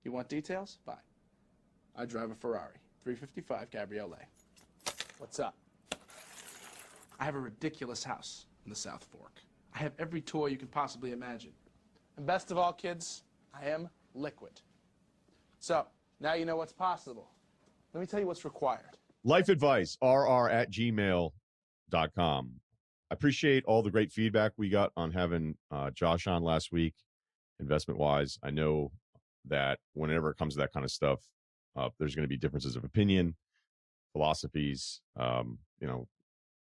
You want details? Fine. I drive a Ferrari 355 Cabriolet. What's up? I have a ridiculous house in the South Fork. I have every toy you can possibly imagine. And best of all, kids, I am liquid. So, now you know what's possible. Let me tell you what's required. Life advice, rr@gmail.com. I appreciate all the great feedback we got on having Josh on last week, investment-wise. I know that whenever it comes to that kind of stuff, there's going to be differences of opinion, philosophies,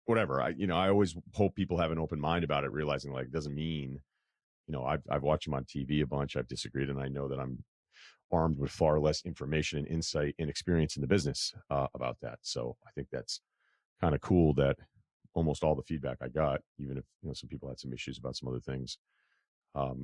whatever. I always hope people have an open mind about it, realizing like it doesn't mean, I've watched him on TV a bunch. I've disagreed, and I know that I'm armed with far less information and insight and experience in the business about that. So I think that's kind of cool that almost all the feedback I got, even if some people had some issues about some other things,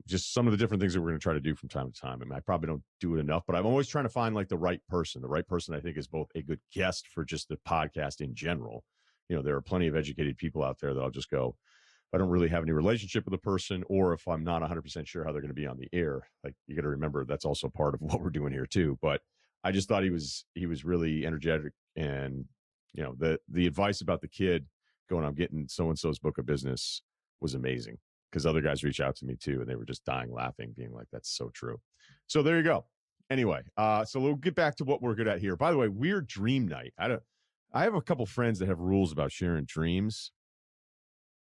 just some of the different things that we're going to try to do from time to time. I mean, I probably don't do it enough, but I'm always trying to find like the right person. The right person, I think, is both a good guest for just the podcast in general. There are plenty of educated people out there that I'll just go, if I don't really have any relationship with a person, or if I'm not 100% sure how they're going to be on the air, like you got to remember that's also part of what we're doing here too. But I just thought he was really energetic, and the advice about the kid going, I'm getting so-and-so's book of business, was amazing, because other guys reached out to me too, and they were just dying laughing, being like, that's so true. So there you go. Anyway, so we'll get back to what we're good at here. By the way, weird dream night. I have a couple friends that have rules about sharing dreams,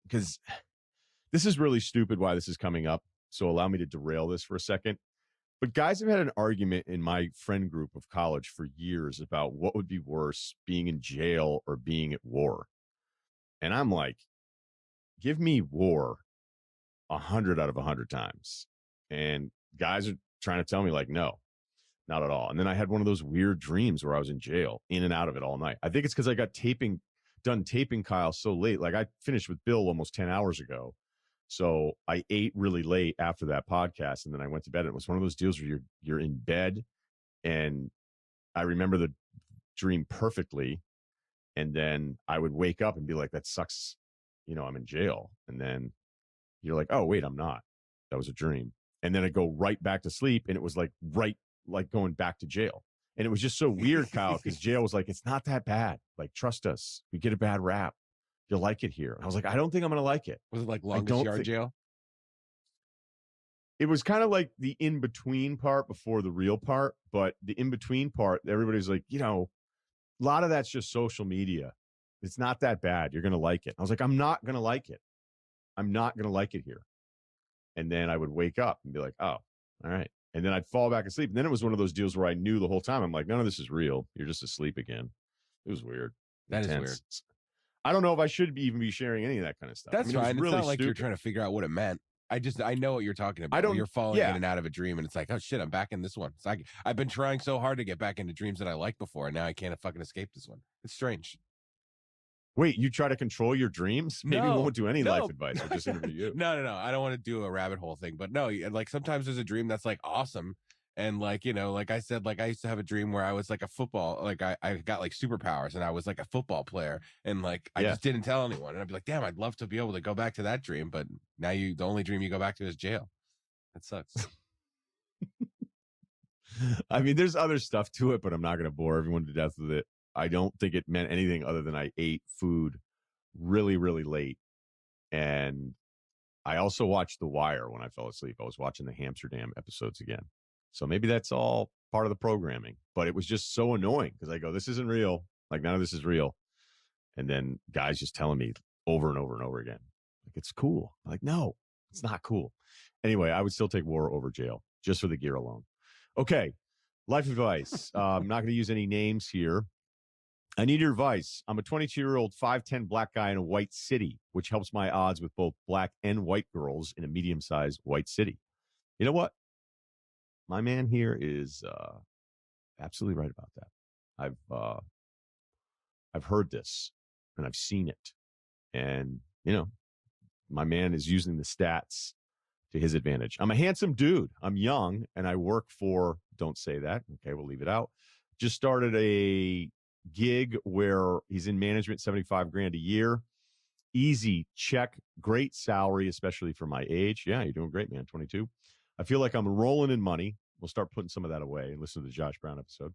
because this is really stupid why this is coming up. So allow me to derail this for a second. But guys have had an argument in my friend group of college for years about what would be worse, being in jail or being at war. And I'm like, give me war 100 out of 100 times. And guys are trying to tell me like, no, not at all. And then I had one of those weird dreams where I was in jail, in and out of it all night. I think it's because I got done taping Kyle so late. Like I finished with Bill almost 10 hours ago. So I ate really late after that podcast, and then I went to bed. It was one of those deals where you're in bed, and I remember the dream perfectly. And then I would wake up and be like, that sucks. I'm in jail. And then you're like, oh, wait, I'm not. That was a dream. And then I go right back to sleep, and it was like going back to jail. And it was just so weird, Kyle, because jail was like, it's not that bad. Like, trust us. We get a bad rap. You'll like it here. And I was like, I don't think I'm going to like it. Was it like longest yard jail? It was kind of like the in-between part before the real part. But the in-between part, everybody's like, a lot of that's just social media. It's not that bad. You're going to like it. I was like, I'm not going to like it. I'm not going to like it here. And then I would wake up and be like, oh, all right. And then I'd fall back asleep. And then it was one of those deals where I knew the whole time. I'm like, none of this is real. You're just asleep again. It was weird. That is weird. I don't know if I should even be sharing any of that kind of stuff. That's fine. It's not like you're trying to figure out what it meant. I know what you're talking about. You're falling in and out of a dream, and it's like, oh shit, I'm back in this one. It's like I've been trying so hard to get back into dreams that I liked before, and now I can't fucking escape this one. It's strange. Wait, you try to control your dreams? Maybe we won't do any life advice. We'll just interview you. No. I don't want to do a rabbit hole thing, but no, like sometimes there's a dream that's like awesome. And like, like I said, like I used to have a dream where I was like a football, like I got like superpowers and I was like a football player, and like I just didn't tell anyone. And I'd be like, damn, I'd love to be able to go back to that dream, but now the only dream you go back to is jail. That sucks. I mean, there's other stuff to it, but I'm not going to bore everyone to death with it. I don't think it meant anything other than I ate food really, really late. And I also watched The Wire when I fell asleep. I was watching the Amsterdam episodes again. So maybe that's all part of the programming. But it was just so annoying because I go, this isn't real. Like, none of this is real. And then guys just telling me over and over and over again, like, it's cool. I'm like, no, it's not cool. Anyway, I would still take war over jail just for the gear alone. Okay, life advice. I'm not going to use any names here. I need your advice. I'm a 22-year-old 5'10" black guy in a white city, which helps my odds with both black and white girls in a medium-sized white city. You know what? My man here is absolutely right about that. I've heard this and I've seen it, and my man is using the stats to his advantage. I'm a handsome dude. I'm young, and I work for. Don't say that. Okay, we'll leave it out. Just started a gig where he's in management, $75,000 a year. Easy check, great salary, especially for my age. Yeah, you're doing great, man. 22. I feel like I'm rolling in money, We'll start putting some of that away and listen to the Josh Brown episode.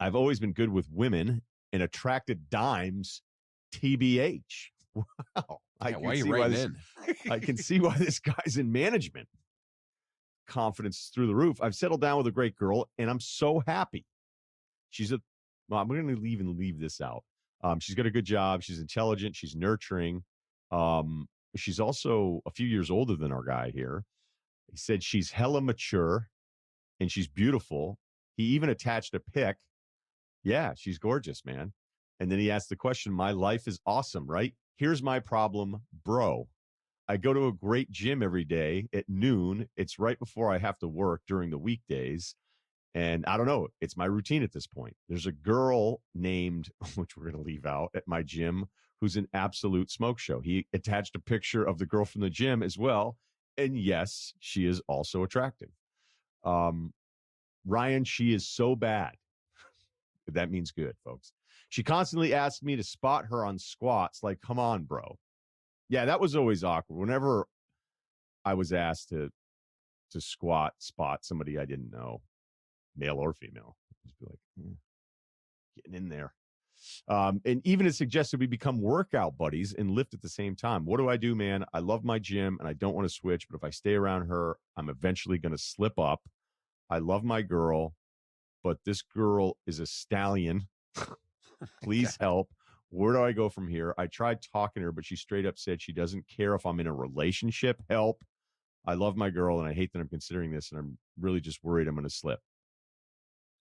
I've always been good with women and attracted dimes, TBH. Wow. Why are you writing in? I can see why this guy's in management. Confidence is through the roof. I've settled down with a great girl, and I'm so happy. I'm going to leave this out. She's got a good job. She's intelligent. She's nurturing. She's also a few years older than our guy here. He said she's hella mature, and she's beautiful. He even attached a pic. Yeah, she's gorgeous, man. And then he asked the question, my life is awesome, right? Here's my problem, bro. I go to a great gym every day at noon. It's right before I have to work during the weekdays. And I don't know. It's my routine at this point. There's a girl named, which we're going to leave out, at my gym who's an absolute smoke show. He attached a picture of the girl from the gym as well. And yes, she is also attractive. Ryan, she is so bad. That means good, folks. She constantly asks me to spot her on squats. Like, come on, bro. Yeah, that was always awkward. Whenever I was asked to spot somebody I didn't know, male or female, just be like, getting in there. And even it suggested we become workout buddies and lift at the same time. What do I do, man? I love my gym and I don't want to switch, but if I stay around her, I'm eventually going to slip up. I love my girl, but this girl is a stallion. Please help. Where do I go from here? I tried talking to her, but she straight up said she doesn't care if I'm in a relationship. Help. I love my girl, and I hate that I'm considering this, and I'm really just worried I'm going to slip.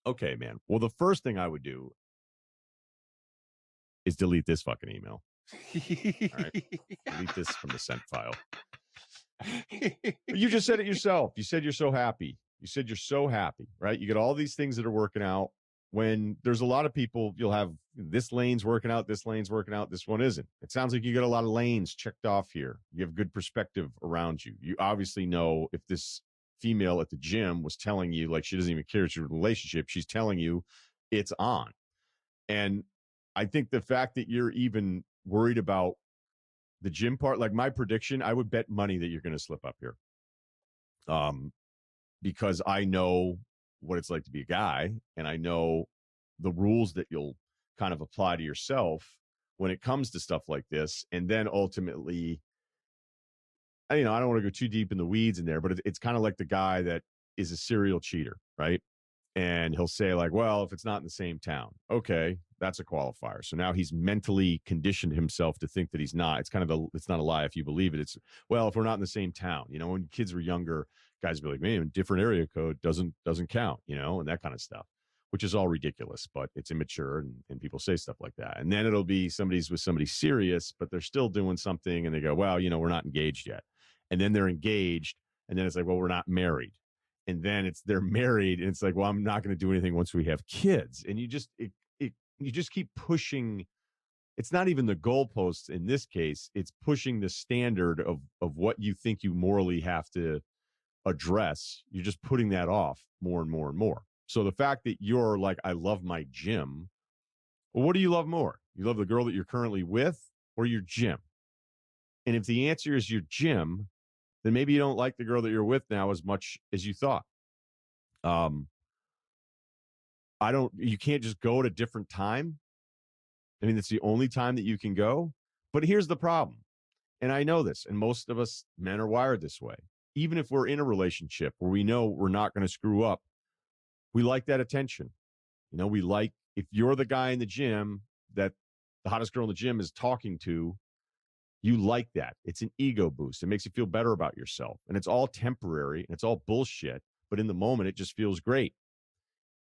Okay, man. Well, the first thing I would do is delete this fucking email. All right? Delete this from the sent file. But you just said it yourself. You said you're so happy. You said you're so happy, right? You got all these things that are working out. When there's a lot of people, you'll have this lane's working out, this lane's working out, this one isn't. It sounds like you got a lot of lanes checked off here. You have good perspective around you. You obviously know if this female at the gym was telling you, like, she doesn't even care it's your relationship, she's telling you it's on. And I think the fact that you're even worried about the gym part, like my prediction, I would bet money that you're going to slip up here. Because I know what it's like to be a guy, and I know the rules that you'll kind of apply to yourself when it comes to stuff like this. And then ultimately, I don't want to go too deep in the weeds in there, but it's kind of like the guy that is a serial cheater, right? And he'll say like, well, if it's not in the same town, okay, that's a qualifier. So now he's mentally conditioned himself to think that he's not. It's it's not a lie if you believe it. It's, well, if we're not in the same town, when kids were younger, guys would be like, man, different area code doesn't count, and that kind of stuff, which is all ridiculous, but it's immature, and people say stuff like that. And then it'll be somebody's with somebody serious, but they're still doing something, and they go, well, we're not engaged yet. And then they're engaged, and then it's like, well, we're not married. And then they're married, and it's like, well, I'm not going to do anything once we have kids. And you just keep pushing. It's not even the goalposts in this case. It's pushing the standard of what you think you morally have to address. You're just putting that off more and more and more. So the fact that you're like, I love my gym. Well, what do you love more? You love the girl that you're currently with or your gym? And if the answer is your gym, then maybe you don't like the girl that you're with now as much as you thought. You can't just go at a different time. I mean, it's the only time that you can go. But here's the problem. And I know this, and most of us men are wired this way. Even if we're in a relationship where we know we're not going to screw up, we like that attention. We like, if you're the guy in the gym that the hottest girl in the gym is talking to, you like that. It's an ego boost. It makes you feel better about yourself. And it's all temporary and it's all bullshit. But in the moment, it just feels great.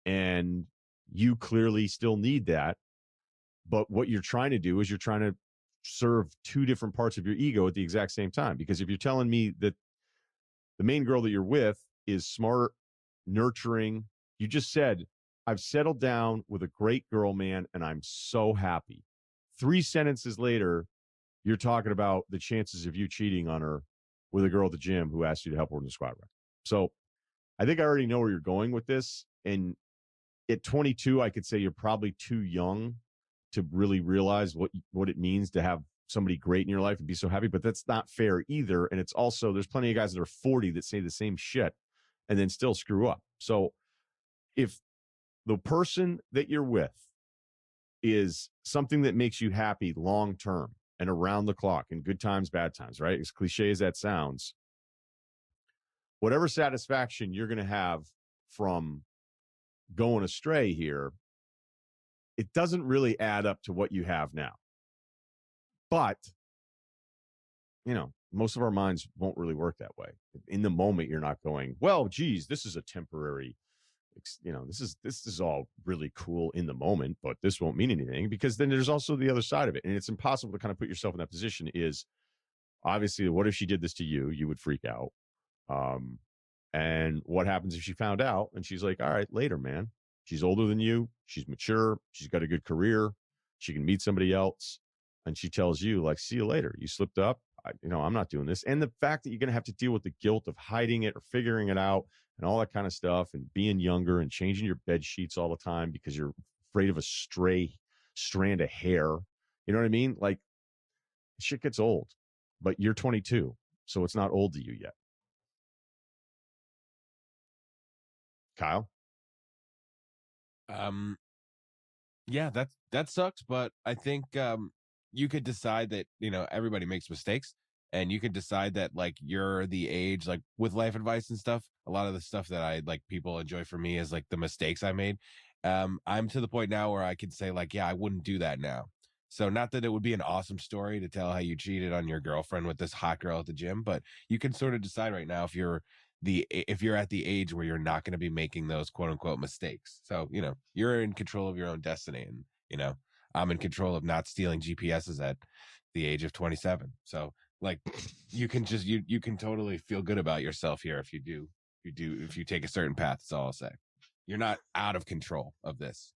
And you clearly still need that. But what you're trying to do is you're trying to serve two different parts of your ego at the exact same time. Because if you're telling me that the main girl that you're with is smart, nurturing, you just said, I've settled down with a great girl, man, and I'm so happy. 3 sentences later, you're talking about the chances of you cheating on her with a girl at the gym who asked you to help her in the squat rack. So I think I already know where you're going with this. And at 22, I could say you're probably too young to really realize what it means to have somebody great in your life and be so happy. But that's not fair either. And it's also, there's plenty of guys that are 40 that say the same shit. and then still screw up. So if the person that you're with is something that makes you happy long term and around the clock in good times, bad times, right? As cliche as that sounds, whatever satisfaction you're going to have from going astray here, it doesn't really add up to what you have now. But, most of our minds won't really work that way. In the moment, you're not going, well, geez, this is a temporary, this is all really cool in the moment, but this won't mean anything, because then there's also the other side of it. And it's impossible to kind of put yourself in that position. Is obviously, what if she did this to you? You would freak out. And what happens if she found out and she's like, all right, later, man. She's older than you. She's mature. She's got a good career. She can meet somebody else. And she tells you, like, see you later. You slipped up. I'm not doing this. And the fact that you're going to have to deal with the guilt of hiding it or figuring it out and all that kind of stuff, and being younger and changing your bed sheets all the time because you're afraid of a stray strand of hair. You know what I mean? Like, shit gets old, but you're 22, so it's not old to you yet. Kyle? Yeah, that sucks, but I think you could decide that, everybody makes mistakes, and you could decide that, like, you're the age, like, with life advice and stuff. A lot of the stuff that I like people enjoy from me is like the mistakes I made. I'm to the point now where I can say, like, yeah, I wouldn't do that now. So not that it would be an awesome story to tell how you cheated on your girlfriend with this hot girl at the gym, but you can sort of decide right now if you're at the age where you're not going to be making those quote unquote mistakes. So, you're in control of your own destiny, and, I'm in control of not stealing GPSs at the age of 27. So, like, you can just, you can totally feel good about yourself here if you take a certain path. That's all I'll say. You're not out of control of this.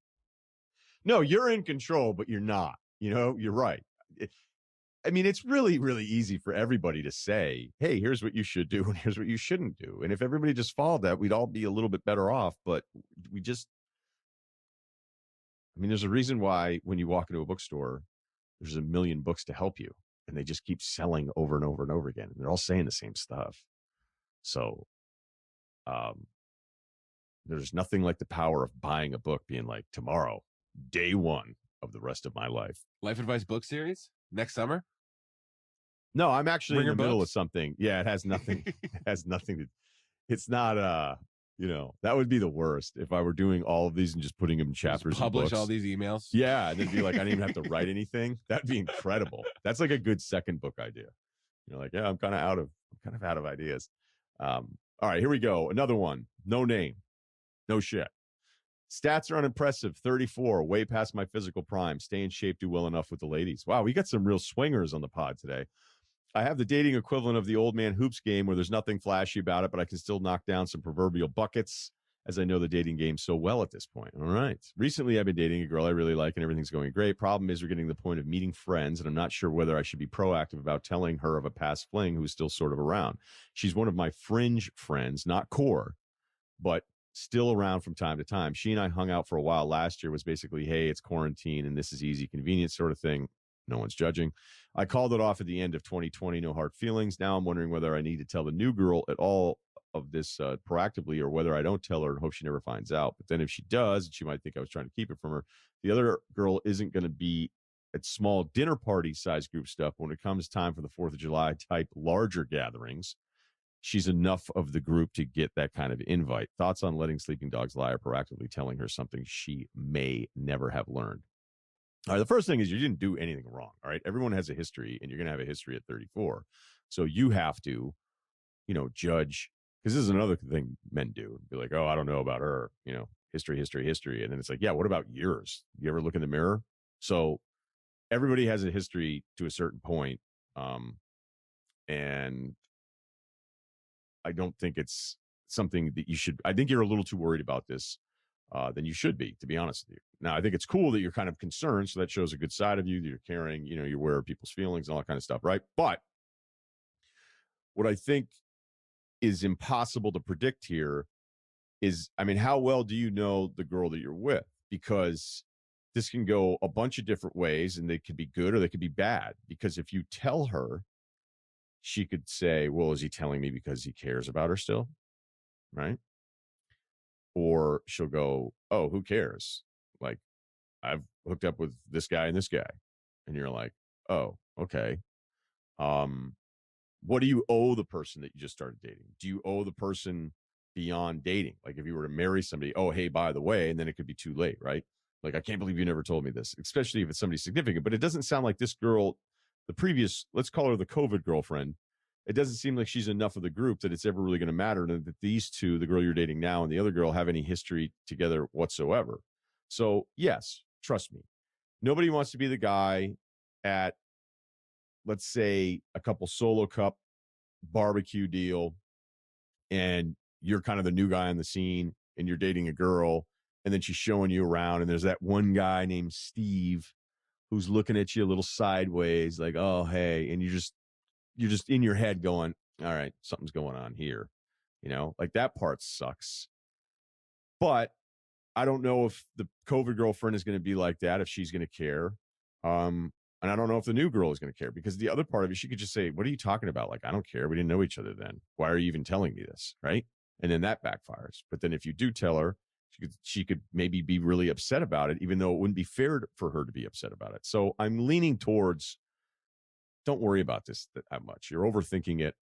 No, you're in control, but you're not. You're right. It's really, really easy for everybody to say, hey, here's what you should do and here's what you shouldn't do. And if everybody just followed that, we'd all be a little bit better off. But there's a reason why when you walk into a bookstore, there's a million books to help you, and they just keep selling over and over and over again. And they're all saying the same stuff. So there's nothing like the power of buying a book being like, tomorrow, day one of the rest of my life. Life advice book series next summer? No, I'm actually Ringer in the middle books? of something. Yeah, it has nothing. It's not. That would be the worst if I were doing all of these and just putting them in chapters. Just publish and books. all these emails. Yeah, and then be like, I didn't even have to write anything. That'd be incredible. That's like a good second book idea. Like, yeah, I'm kind of out of ideas. All right, here we go. Another one. No name. No shit. Stats are unimpressive. 34, way past my physical prime. Stay in shape, do well enough with the ladies. Wow, we got some real swingers on the pod today. I have the dating equivalent of the old man hoops game where there's nothing flashy about it, but I can still knock down some proverbial buckets, as I know the dating game so well at this point. All right. Recently, I've been dating a girl I really like, and everything's going great. Problem is, we're getting to the point of meeting friends, and I'm not sure whether I should be proactive about telling her of a past fling who's still sort of around. She's one of my fringe friends, not core, but still around from time to time. She and I hung out for a while last year. Was basically, hey, it's quarantine, and this is easy, convenient sort of thing. No one's judging. I called it off at the end of 2020. No hard feelings. Now I'm wondering whether I need to tell the new girl at all of this proactively, or whether I don't tell her and hope she never finds out. But then if she does, she might think I was trying to keep it from her. The other girl isn't going to be at small dinner party size group stuff. When it comes time for the 4th of July type larger gatherings, she's enough of the group to get that kind of invite. Thoughts on letting sleeping dogs lie or proactively telling her something she may never have learned? All right, the first thing is you didn't do anything wrong. All right, everyone has a history, and you're going to have a history at 34. So you have to, judge, because this is another thing men do. Be like, oh, I don't know about her, history. And then it's like, yeah, what about yours? You ever look in the mirror? So everybody has a history to a certain point. And I don't think it's something that you should, I think you're a little too worried about this than you should be, to be honest with you. Now, I think it's cool that you're kind of concerned. So that shows a good side of you, that you're caring, you're aware of people's feelings and all that kind of stuff, right? But what I think is impossible to predict here is, how well do you know the girl that you're with? Because this can go a bunch of different ways, and they could be good or they could be bad. Because if you tell her, she could say, well, is he telling me because he cares about her still? right? Or she'll go, oh, who cares? Like, I've hooked up with this guy and this guy. And you're like, oh, okay. What do you owe the person that you just started dating? Do you owe the person beyond dating? Like if you were to marry somebody, oh, hey, by the way, and then it could be too late, right? Like, I can't believe you never told me this, especially if it's somebody significant. But it doesn't sound like this girl, the previous, let's call her the COVID girlfriend, it doesn't seem like she's enough of the group that it's ever really going to matter that these two, the girl you're dating now and the other girl, have any history together whatsoever. So, yes, trust me. Nobody wants to be the guy at, let's say, a couple solo cup barbecue deal, and you're kind of the new guy on the scene and you're dating a girl, and then she's showing you around, and there's that one guy named Steve who's looking at you a little sideways, like, oh, hey, and you're just in your head going, all right, something's going on here. Like that part sucks. But I don't know if the COVID girlfriend is going to be like that, if she's going to care. And I don't know if the new girl is going to care, because the other part of it, she could just say, what are you talking about? Like, I don't care. We didn't know each other then. Why are you even telling me this? Right. And then that backfires. But then if you do tell her, she could maybe be really upset about it, even though it wouldn't be fair for her to be upset about it. So I'm leaning towards, don't worry about this that much. You're overthinking it.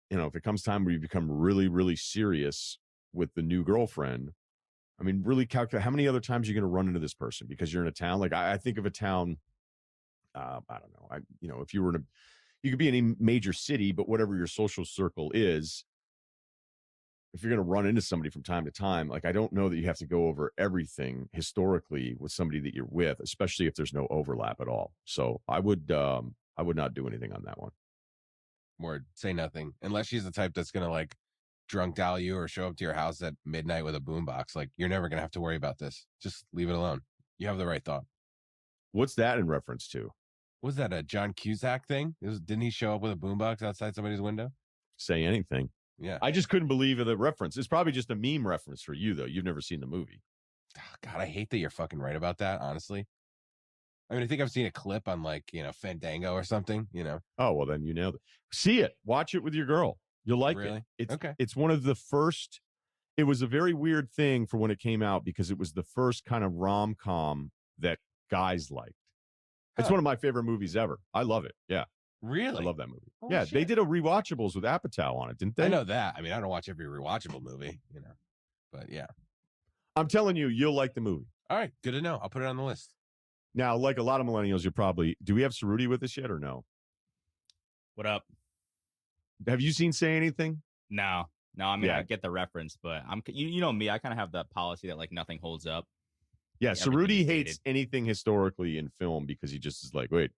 If it comes time where you become really, really serious with the new girlfriend, I mean, really calculate how many other times you're going to run into this person because you're in a town. Like I think of a town, I don't know. If you were you could be in a major city, but whatever your social circle is, if you're going to run into somebody from time to time, like I don't know that you have to go over everything historically with somebody that you're with, especially if there's no overlap at all. So I would not do anything on that one. Or say nothing unless she's the type that's going to like drunk dial you or show up to your house at midnight with a boombox. Like, you're never going to have to worry about this. Just leave it alone. You have the right thought. What's that in reference to? Was that a John Cusack thing? Didn't he show up with a boombox outside somebody's window? Say anything. Yeah. I just couldn't believe the reference. It's probably just a meme reference for you, though. You've never seen the movie. God, I hate that you're fucking right about that, honestly. I mean, I think I've seen a clip on Fandango or something, Oh, well, then you nailed it. See it. Watch it with your girl. You'll like really? it. Okay. It's one of the first. It was a very weird thing for when it came out because it was the first kind of rom-com that guys liked. It's one of my favorite movies ever. I love it. Yeah. Really? I love that movie. Oh, yeah. shit. They did a rewatchables with Apatow on it, didn't they? I know that. I mean, I don't watch every rewatchable movie, but yeah. I'm telling you, you'll like the movie. All right. Good to know. I'll put it on the list. Now, like a lot of millennials, you're probably, do we have Cerruti with us yet or no? What up? Have you seen Say Anything? No. I mean, Yeah. I get the reference, but you know me, I kind of have that policy that like nothing holds up. Yeah, Like, Cerruti everything's hates dated. anything historically in film because he just is like, wait,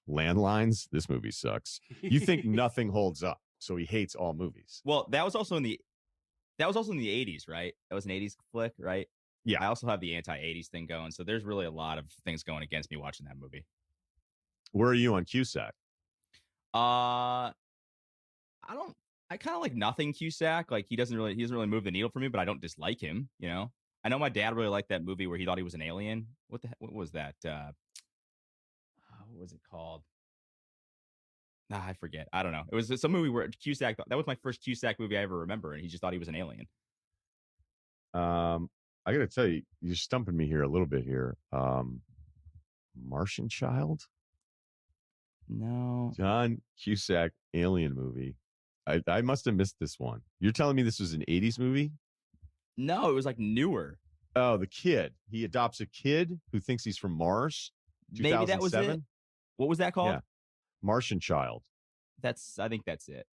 landlines? This movie sucks. You think nothing holds up, so he hates all movies. Well, that was also in the 80s, right? That was an 80s flick, right? Yeah. I also have the anti-80s thing going, so there's really a lot of things going against me watching that movie. Where are you on Cusack? I kind of like nothing Cusack. Like he doesn't really move the needle for me, but I don't dislike him, I know my dad really liked that movie where he thought he was an alien. What was that? What was it called? I forget. I don't know. It was some movie where Cusack, that was my first Cusack movie I ever remember, and he just thought he was an alien. I got to tell you, you're stumping me here a little bit here. Martian Child? No. John Cusack alien movie. I must have missed this one. You're telling me this was an 80s movie? No, it was like newer. Oh, the kid. He adopts a kid who thinks he's from Mars. Maybe that was it. 2007? What was that called? Yeah. Martian Child. I think that's it.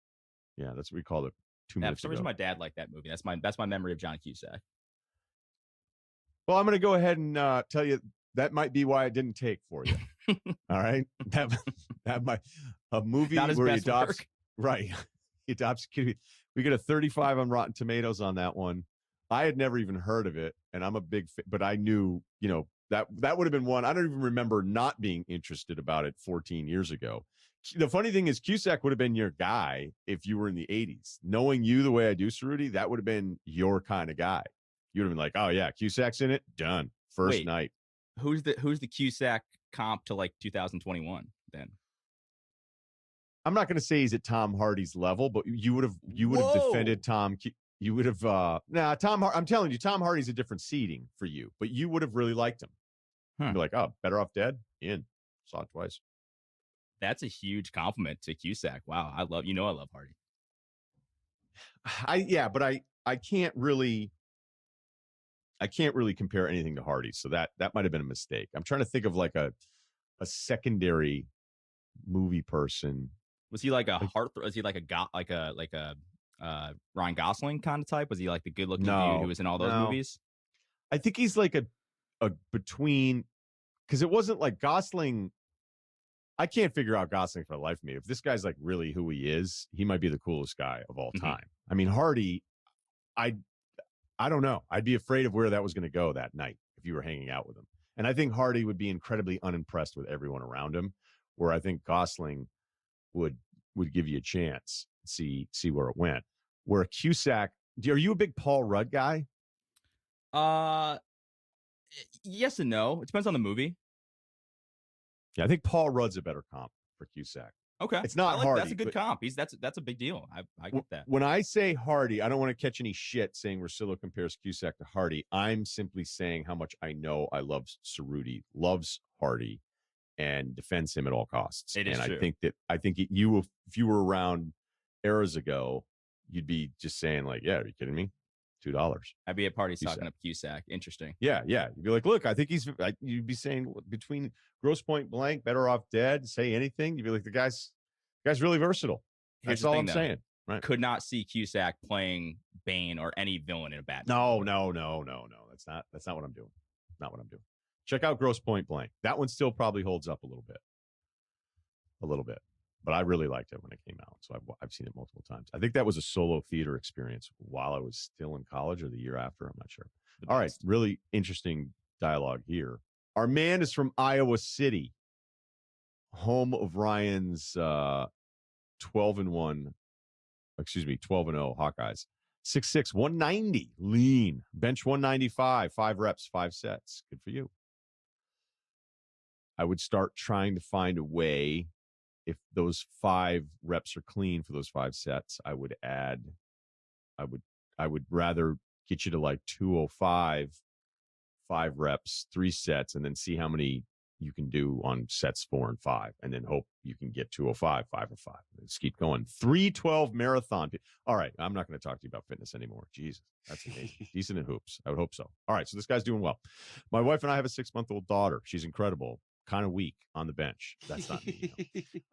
Yeah, that's what we called it 2 For minutes some ago. reason, my dad liked that movie. That's my memory of John Cusack. Well, I'm going to go ahead and tell you that might be why it didn't take for you. All right, that might a movie Not his where he best adopts work. right. He adopts a kid. We get a 35 on Rotten Tomatoes on that one. I had never even heard of it, and I'm a big fan, but I knew that would have been one. I don't even remember not being interested about it 14 years ago. The funny thing is, Cusack would have been your guy if you were in the 80s. Knowing you the way I do, Cerruti, that would have been your kind of guy. You would have been like, oh yeah, Cusack's in it. Done. First night. Who's Who's the Cusack comp to like 2021 then? I'm not going to say he's at Tom Hardy's level, but you would have defended Tom. You would have I'm telling you, Tom Hardy's a different seeding for you, but you would have really liked him. You'd be like, oh, Better Off Dead? In. Saw it twice. That's a huge compliment to Cusack. Wow, I love Hardy. But I can't really compare anything to Hardy, so that might have been a mistake. I'm trying to think of like a secondary movie person. Was he like a was he like a Ryan Gosling kind of type? Was he like the good looking dude who was in all those movies? I think he's like a between, because it wasn't like Gosling. I can't figure out Gosling for the life of me. If this guy's like really who he is, he might be the coolest guy of all time. I mean, Hardy, I don't know. I'd be afraid of where that was going to go that night if you were hanging out with him. And I think Hardy would be incredibly unimpressed with everyone around him, where I think Gosling would give you a chance, see where it went. Where Cusack, are you a big Paul Rudd guy? Yes and no. It depends on the movie. Yeah, I think Paul Rudd's a better comp for Cusack. Okay, it's not Hardy. That's a good comp. That's a big deal. I get that. When I say Hardy, I don't want to catch any shit saying Russillo compares Cusack to Hardy. I'm simply saying how much I know I love Cerruti, loves Hardy, and defends him at all costs. It is and true. I think if you were around eras ago, you'd be just saying like, yeah, are you kidding me? $2. I'd be at parties talking up Cusack. Interesting. Yeah. You'd be like, look, I think you'd be saying between Grosse Point Blank, Better Off Dead, say anything. You'd be like, the guy's really versatile. That's all I'm saying. Right. Could not see Cusack playing Bane or any villain in a Batman. No. That's not what I'm doing. Not what I'm doing. Check out Grosse Point Blank. That one still probably holds up a little bit. But I really liked it when it came out, so I've seen it multiple times. I think that was a solo theater experience while I was still in college or the year after. I'm not sure. All right, really interesting dialogue here. Our man is from Iowa City, home of Ryan's 12-0 Hawkeyes. 6'6", 190, lean, bench 195, 5 reps, 5 sets. Good for you. I would start trying to find a way. If those 5 reps are clean for those 5 sets, I would rather get you to like 205, 5 reps, 3 sets, and then see how many you can do on sets 4 and 5, and then hope you can get 205, 5 or 5. Just keep going. 312 marathon. All right, I'm not going to talk to you about fitness anymore. Jesus, that's amazing. Decent in hoops. I would hope so. All right, so this guy's doing well. My wife and I have a 6-month-old daughter. She's incredible. Kind of weak on the bench. That's not me.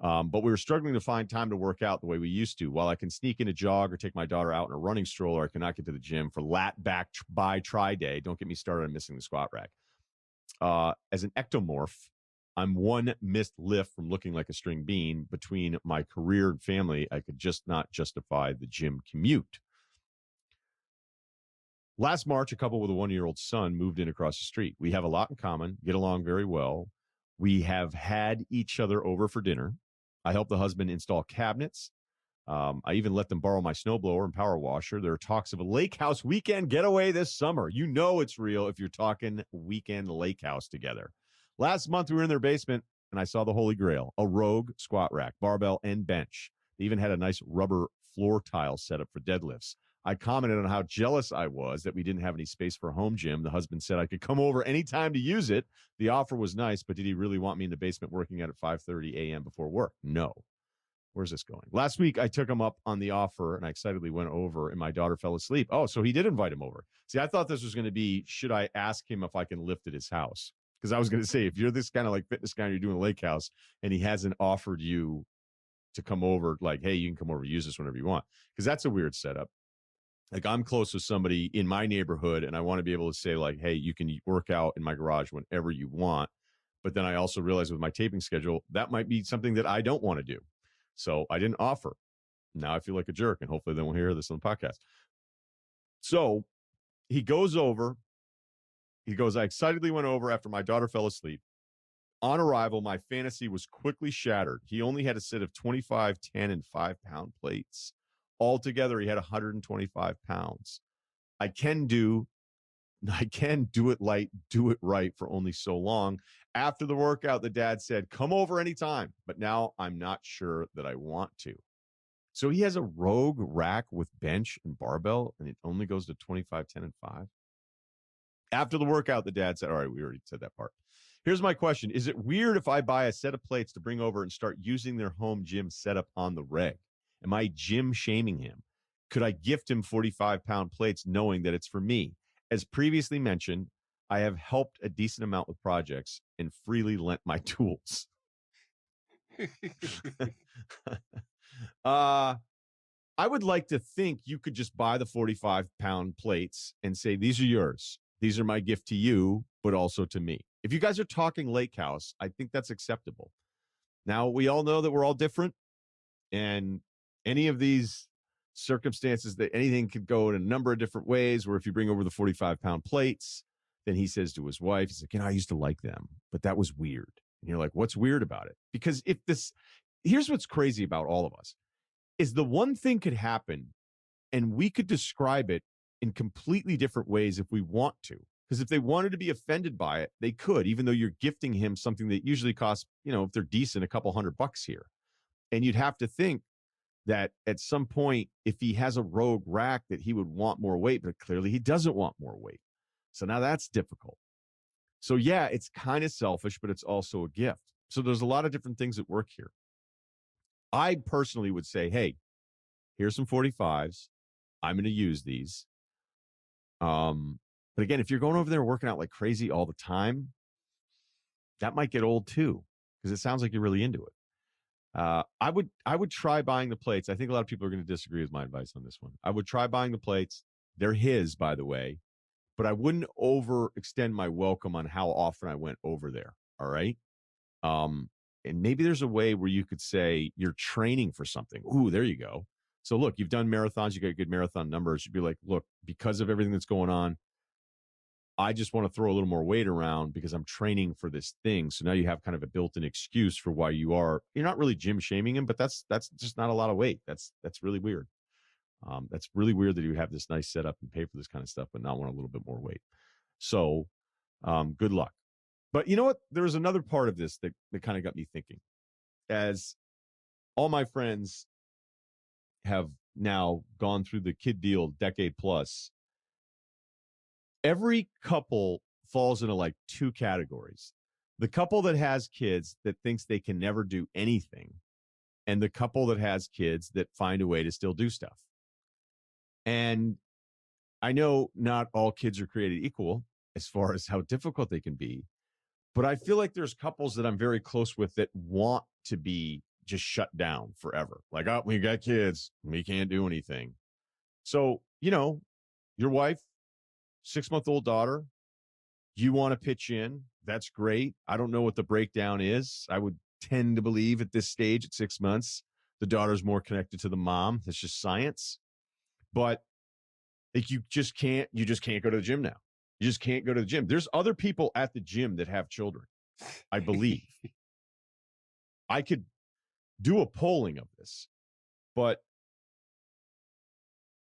No. But we were struggling to find time to work out the way we used to. While I can sneak in a jog or take my daughter out in a running stroller, I cannot get to the gym for lat back by try day. Don't get me started on missing the squat rack. As an ectomorph, I'm one missed lift from looking like a string bean. Between my career and family, I could just not justify the gym commute. Last March, a couple with a 1-year-old son moved in across the street. We have a lot in common, get along very well. We have had each other over for dinner. I helped the husband install cabinets. I even let them borrow my snowblower and power washer. There are talks of a lake house weekend getaway this summer. You know it's real if you're talking weekend lake house together. Last month, we were in their basement, and I saw the Holy Grail, a Rogue squat rack, barbell, and bench. They even had a nice rubber floor tile set up for deadlifts. I commented on how jealous I was that we didn't have any space for a home gym. The husband said I could come over anytime to use it. The offer was nice, but did he really want me in the basement working out at 5:30 a.m. before work? No. Where's this going? Last week, I took him up on the offer, and I excitedly went over, and my daughter fell asleep. Oh, so he did invite him over. See, I thought this was going to be, should I ask him if I can lift at his house? Because I was going to say, if you're this kind of like fitness guy and you're doing a lake house, and he hasn't offered you to come over, like, hey, you can come over, use this whenever you want. Because that's a weird setup. Like, I'm close with somebody in my neighborhood, and I want to be able to say, like, hey, you can work out in my garage whenever you want. But then I also realize with my taping schedule, that might be something that I don't want to do. So I didn't offer. Now I feel like a jerk, and hopefully they won't hear this on the podcast. So he goes over. He goes, I excitedly went over after my daughter fell asleep. On arrival, my fantasy was quickly shattered. He only had a set of 25, 10, and 5-pound plates. Altogether, he had 125 pounds. I can do I can do it light, do it right for only so long. After the workout, the dad said, come over anytime, but now I'm not sure that I want to. So he has a Rogue rack with bench and barbell, and it only goes to 25, 10, and 5. After the workout, the dad said, all right, we already said that part. Here's my question. Is it weird if I buy a set of plates to bring over and start using their home gym setup on the reg? Am I gym shaming him? Could I gift him 45-pound plates knowing that it's for me? As previously mentioned, I have helped a decent amount with projects and freely lent my tools. I would like to think you could just buy the 45-pound plates and say, these are yours. These are my gift to you, but also to me. If you guys are talking lake house, I think that's acceptable. Now, we all know that we're all different, and any of these circumstances that anything could go in a number of different ways, where if you bring over the 45-pound plates, then he says to his wife, he's like, I used to like them, but that was weird. And you're like, what's weird about it? Because here's what's crazy about all of us, is the one thing could happen and we could describe it in completely different ways if we want to. Because if they wanted to be offended by it, they could, even though you're gifting him something that usually costs, if they're decent, a couple $100 here. And you'd have to think that at some point, if he has a Rogue rack, that he would want more weight, but clearly he doesn't want more weight. So now that's difficult. So yeah, it's kind of selfish, but it's also a gift. So there's a lot of different things at work here. I personally would say, hey, here's some 45s. I'm going to use these. But again, if you're going over there working out like crazy all the time, that might get old too, because it sounds like you're really into it. I would try buying the plates. I think a lot of people are going to disagree with my advice on this one. I would try buying the plates. They're his, by the way, but I wouldn't overextend my welcome on how often I went over there. All right. And maybe there's a way where you could say you're training for something. Ooh, there you go. So look, you've done marathons. You got good marathon numbers. You'd be like, look, because of everything that's going on, I just want to throw a little more weight around because I'm training for this thing. So now you have kind of a built-in excuse for why you're not really gym shaming him, but that's just not a lot of weight. That's really weird. That's really weird that you have this nice setup and pay for this kind of stuff, but not want a little bit more weight. So good luck. But you know what? There's another part of this that kind of got me thinking. As all my friends have now gone through the kid deal decade plus, every couple falls into like two categories. The couple that has kids that thinks they can never do anything, and the couple that has kids that find a way to still do stuff. And I know not all kids are created equal as far as how difficult they can be, but I feel like there's couples that I'm very close with that want to be just shut down forever. Like, oh, we got kids, we can't do anything. So, your wife, 6-month-old daughter, you want to pitch in, that's great. I don't know what the breakdown is. I would tend to believe at this stage, at 6 months, the daughter's more connected to the mom. That's just science. But like, you just can't go to the gym now. You just can't go to the gym. There's other people at the gym that have children, I believe. I could do a polling of this, but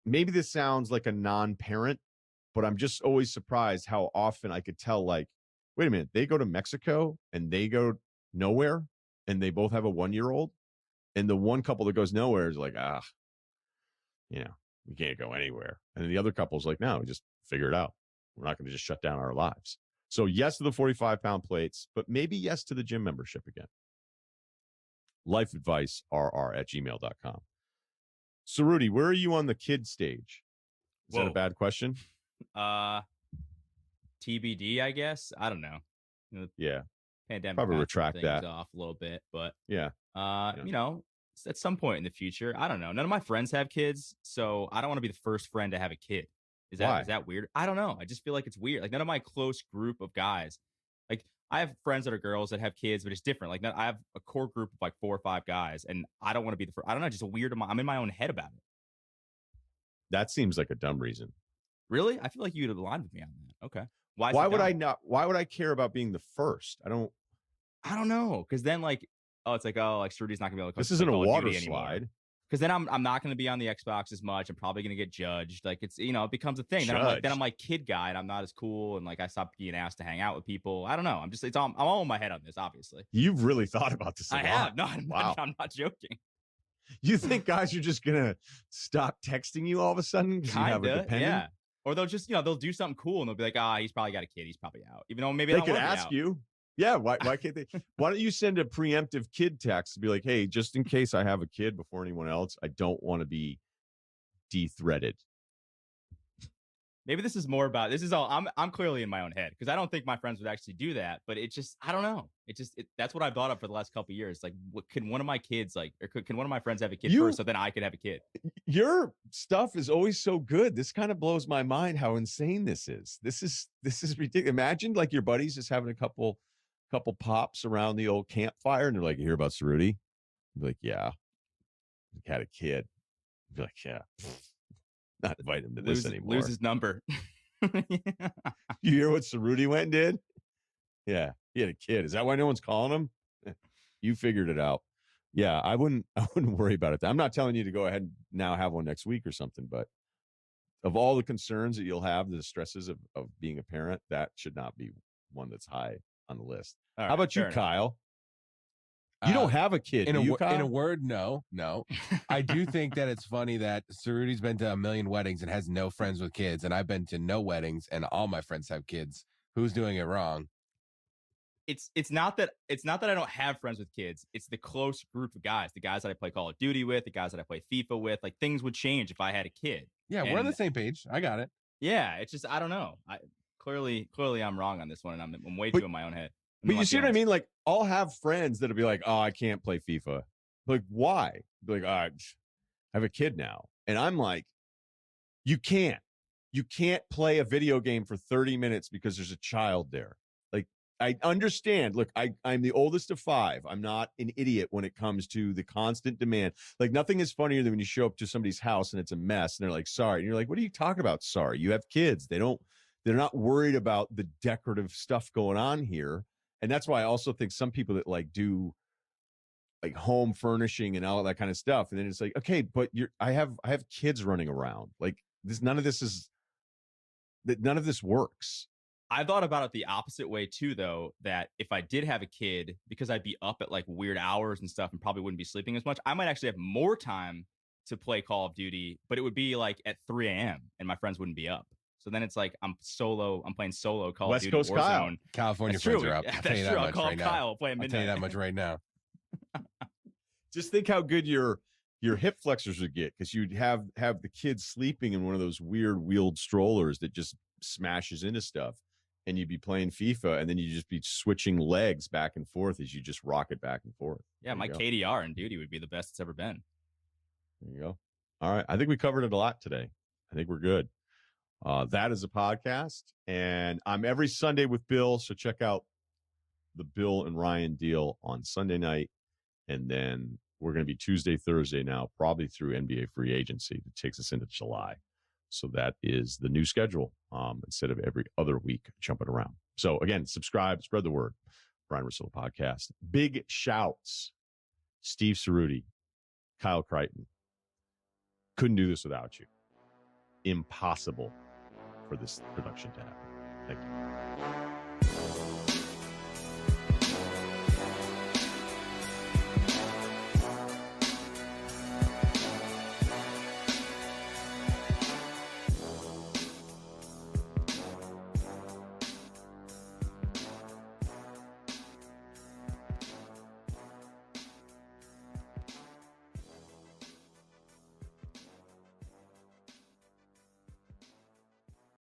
maybe this sounds like a non-parent, but I'm just always surprised how often I could tell, like, wait a minute, they go to Mexico and they go nowhere and they both have a 1-year-old. And the one couple that goes nowhere is like, we can't go anywhere. And then the other couple's like, no, we just figure it out. We're not going to just shut down our lives. So yes to the 45-pound plates, but maybe yes to the gym membership again. lifeadvicerr@gmail.com. So Rudy, where are you on the kid stage? Is that a bad question? TBD, I guess. I don't know. Yeah. Pandemic probably got retract things that off a little bit, but yeah. At some point in the future, I don't know. None of my friends have kids, so I don't want to be the first friend to have a kid. Is that weird? I don't know. I just feel like it's weird. Like, none of my close group of guys, like, I have friends that are girls that have kids, but it's different. Like, I have a core group of like 4 or 5 guys, and I don't want to be the first. I don't know. Just a weird. I'm in my own head about it. That seems like a dumb reason. Really? I feel like you'd align with me on that. Okay. Why would I not? Why would I care about being the first? I don't know. Because then, like, it's like Strudy's not gonna be able to. This isn't a water slide. Because then I'm not going to be on the Xbox as much. I'm probably going to get judged. Like it's it becomes a thing. Then I'm like kid guy, and I'm not as cool, and like I stopped being asked to hang out with people. I don't know. I'm all in my head on this. Obviously, You've really thought about this a lot. I have. No, Wow. I'm not joking. You think guys are just gonna stop texting you all of a sudden because you have a dependent? Yeah. Or they'll just they'll do something cool and they'll be like, he's probably got a kid. He's probably out. Even though maybe They I don't could wanna be ask out. you. Yeah, why can't they? Why don't you send a preemptive kid text to be like, hey, just in case I have a kid before anyone else, I don't want to be de-threaded. Maybe this is all I'm clearly in my own head because I don't think my friends would actually do that, but it just I don't know. That's what I've thought of for the last couple of years. Like, can one of my kids can one of my friends have a kid first so then I could have a kid? Your stuff is always so good. This kind of blows my mind how insane this is. This is ridiculous. Imagine like your buddies just having a couple pops around the old campfire and they're like, you hear about Cerruti? Be like, yeah. He had a kid. Be like, yeah. Not invite him to this anymore. Lose his number. You hear what Cerruti went and did? Yeah, he had a kid. Is that why no one's calling him? You figured it out. Yeah, I wouldn't worry about it. I'm not telling you to go ahead and now have one next week or something, but of all the concerns that you'll have, the stresses of being a parent, that should not be one that's high on the list. All How right, about you, fair enough. Kyle? You don't have a kid, do you, Kyle? In a word, no. I do think that it's funny that Cerruti's been to a million weddings and has no friends with kids, and I've been to no weddings and all my friends have kids. Who's doing it wrong? It's not that I don't have friends with kids. It's the close group of guys, the guys that I play Call of Duty with, the guys that I play FIFA with. Like things would change if I had a kid. Yeah, we're on the same page. I got it. Yeah, it's just I don't know. Clearly I'm wrong on this one, and I'm way too in my own head. But you see what I mean? Like, I'll have friends that'll be like, oh, I can't play FIFA. Like, why? Like, I have a kid now. And I'm like, you can't play a video game for 30 minutes because there's a child there. Like, I understand. Look, I'm the oldest of 5. I'm not an idiot when it comes to the constant demand. Like, nothing is funnier than when you show up to somebody's house and it's a mess and they're like, sorry. And you're like, what are you talking about? Sorry. You have kids. They're not worried about the decorative stuff going on here. And that's why I also think some people that like do like home furnishing and all that kind of stuff. And then it's like, okay, but I have kids running around. Like none of this works. I thought about it the opposite way too, though, that if I did have a kid, because I'd be up at like weird hours and stuff and probably wouldn't be sleeping as much, I might actually have more time to play Call of Duty, but it would be like at 3 a.m. and my friends wouldn't be up. So then it's like I'm playing solo Call of Duty West Coast Kyle. Warzone. California friends are up. That's true. I'll call Kyle playing midnight. I'll tell you that much right now. Just think how good your hip flexors would get because you'd have the kids sleeping in one of those weird wheeled strollers that just smashes into stuff, and you'd be playing FIFA, and then you'd just be switching legs back and forth as you just rock it back and forth. Yeah, my KDR in duty would be the best it's ever been. There you go. All right. I think we covered it a lot today. I think we're good. That is a podcast, and I'm every Sunday with Bill, so check out the Bill and Ryan deal on Sunday night, and then we're going to be Tuesday, Thursday now, probably through NBA free agency that takes us into July. So that is the new schedule instead of every other week jumping around. So again, subscribe, spread the word. Ryen Russillo podcast. Big shouts. Steve Cerruti, Kyle Crichton. Couldn't do this without you. Impossible for this production to happen. Thank you.